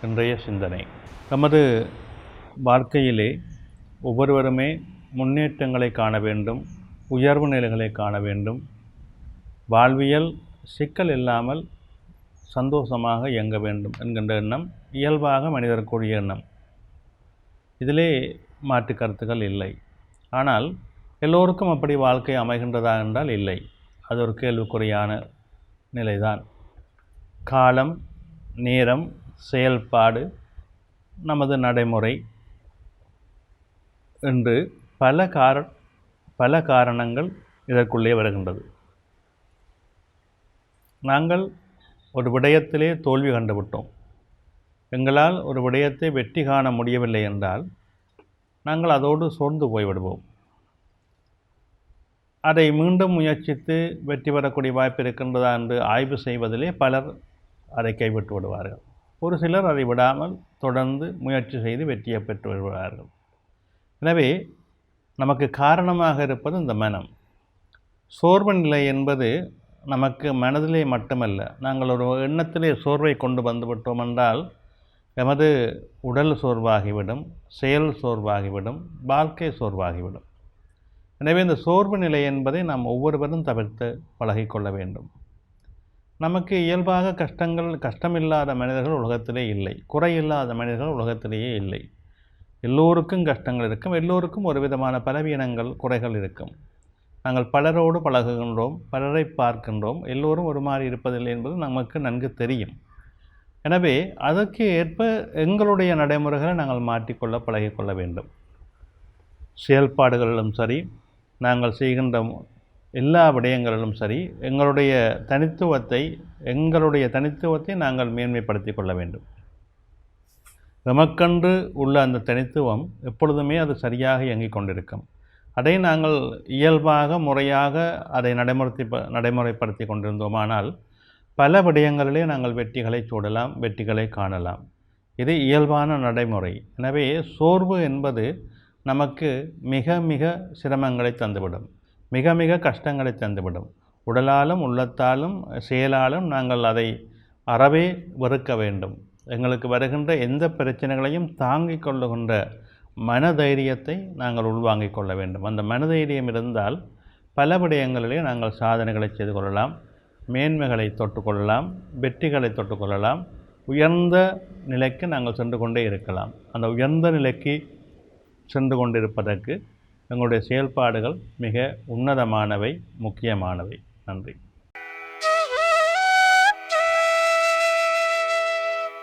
இன்றைய சிந்தனை. நமது வாழ்க்கையிலே ஒவ்வொருவருமே முன்னேற்றங்களை காண வேண்டும், உயர்வு நிலைகளை காண வேண்டும், வாழ்வியல் சிக்கல் இல்லாமல் சந்தோஷமாக இயங்க வேண்டும் என்கின்ற எண்ணம் இயல்பாக மனிதருக்குரிய எண்ணம். இதிலே மாற்று கருத்துக்கள் இல்லை. ஆனால் எல்லோருக்கும் அப்படி வாழ்க்கை அமைகின்றதா என்றால் இல்லை. அது ஒரு கேள்விக்குறியான நிலைதான். காலம், நேரம், செயல்பாடு, நமது நடைமுறை என்று பல காரணங்கள் இதற்குள்ளே வருகின்றது. நாங்கள் ஒரு விடயத்திலே தோல்வி கண்டுவிட்டோம், எங்களால் ஒரு விடயத்தை வெற்றி காண முடியவில்லை என்றால் நாங்கள் அதோடு சோர்ந்து போய்விடுவோம். அதை மீண்டும் முயற்சித்து வெற்றி பெறக்கூடிய வாய்ப்பு இருக்கின்றதா என்று ஆய்வு செய்வதிலே பலர் அதை கைவிட்டு விடுவார்கள். ஒரு சிலர் அதை விடாமல் தொடர்ந்து முயற்சி செய்து வெற்றியை பெற்று வருவார்கள். எனவே நமக்கு காரணமாக இருப்பது இந்த மனம். சோர்வு நிலை என்பது நமக்கு மனதிலே மட்டுமல்ல. நாங்கள் ஒரு எண்ணத்திலே சோர்வை கொண்டு வந்துவிட்டோம் என்றால் எமது உடல் சோர்வாகிவிடும், செயல் சோர்வாகிவிடும், வாழ்க்கை சோர்வாகிவிடும். எனவே இந்த சோர்வு நிலை என்பதை நாம் ஒவ்வொருவரும் தவிர்த்து பழகிக்கொள்ள வேண்டும். நமக்கு இயல்பாக கஷ்டமில்லாத மனிதர்கள் உலகத்திலே இல்லை, குறையில்லாத மனிதர்கள் உலகத்திலேயே இல்லை. எல்லோருக்கும் கஷ்டங்கள் இருக்கும், எல்லோருக்கும் ஒரு விதமான பலவீனங்கள், குறைகள் இருக்கும். நாங்கள் பலரோடு பழகுகின்றோம், பலரை பார்க்கின்றோம், எல்லோரும் ஒரு மாதிரி இருப்பதில்லை என்பது நமக்கு நன்கு தெரியும். எனவே அதற்கு ஏற்ப எங்களுடைய நடைமுறைகளை நாங்கள் மாற்றிக்கொள்ள பழகிக்கொள்ள வேண்டும். செயல்பாடுகளிலும் சரி, நாங்கள் செய்கின்ற எல்லா விடயங்களிலும் சரி, எங்களுடைய தனித்துவத்தை நாங்கள் மேன்மைப்படுத்தி கொள்ள வேண்டும். எமக்கென்று உள்ள அந்த தனித்துவம் எப்பொழுதுமே அது சரியாக இயங்கிக் கொண்டிருக்கும். அதை நாங்கள் இயல்பாக முறையாக அதை நடைமுறைப்படுத்தி கொண்டிருந்தோமானால் பல விடயங்களிலே நாங்கள் வெற்றிகளை சூடலாம், வெற்றிகளை காணலாம். இது இயல்பான நடைமுறை. எனவே சோர்வு என்பது நமக்கு மிக மிக சிரமங்களை தந்துவிடும், மிக மிக கஷ்டங்களை தந்துவிடும். உடலாலும் உள்ளத்தாலும் செயலாலும் நாங்கள் அதை அறவே வெறுக்க வேண்டும். எங்களுக்கு வருகின்ற எந்த பிரச்சனைகளையும் தாங்கிக் கொள்ளுகின்ற மனதைரியத்தை நாங்கள் உள்வாங்கிக் கொள்ள வேண்டும். அந்த மனதைரியம் இருந்தால் பல விடயங்களிலே நாங்கள் சாதனைகளை செய்து கொள்ளலாம், மேன்மைகளை தொட்டுக்கொள்ளலாம், வெற்றிகளை தொட்டுக்கொள்ளலாம், உயர்ந்த நிலைக்கு நாங்கள் சென்று கொண்டே இருக்கலாம். அந்த உயர்ந்த நிலைக்கு சென்று கொண்டிருப்பதற்கு எங்களுடைய செயல்பாடுகள் மிக உன்னதமானவை, முக்கியமானவை. நன்றி.